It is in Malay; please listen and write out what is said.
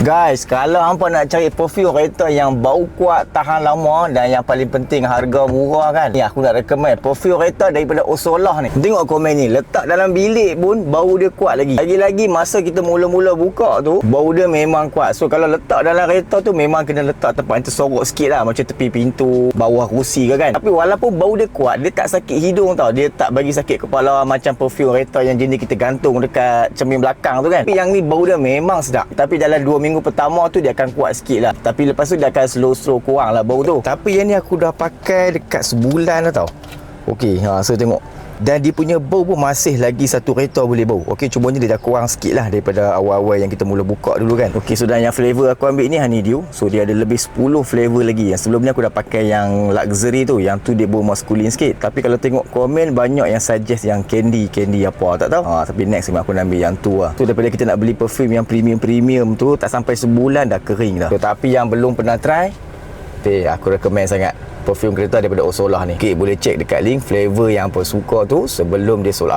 Guys, kalau hampa nak cari perfume kereta yang bau kuat, tahan lama dan yang paling penting harga murah kan, ni aku nak recommend perfume kereta daripada Osolah ni. Tengok komen ni, letak dalam bilik pun bau dia kuat lagi. Lagi-lagi masa kita mula-mula buka tu, bau dia memang kuat. So kalau letak dalam kereta tu memang kena letak tempat yang tersorok sikit lah, macam tepi pintu, bawah kerusi ke kan. Tapi walaupun bau dia kuat, dia tak sakit hidung tau. Dia tak bagi sakit kepala macam perfume kereta yang jenis kita gantung dekat cermin belakang tu kan. Tapi yang ni bau dia memang sedap. Tapi dalam 2 minggu pertama tu dia akan kuat sikit lah. Tapi lepas tu dia akan slow kurang lah bau tu. Tapi yang ni aku dah pakai dekat sebulan dah tau. Okey, so tengok. Dan dia punya bau pun masih lagi satu kereta boleh bau. Okey, cumanya dia dah kurang sikit lah daripada awal-awal yang kita mula buka dulu kan. Okey, so dan yang flavor aku ambil ni honeydew. So dia ada lebih 10 flavor lagi. Yang sebelum ni aku dah pakai yang luxury tu. Yang tu dia bau maskulin sikit. Tapi kalau tengok komen banyak yang suggest yang candy apa tak tahu. Tapi next memang aku nak ambil yang tu lah. So daripada kita nak beli perfume yang premium tu, tak sampai sebulan dah kering dah. So, tapi yang belum pernah try, aku recommend sangat perfume kereta daripada Osolah ni. Okay, boleh check dekat link flavor yang apa suka tu sebelum dia sold out.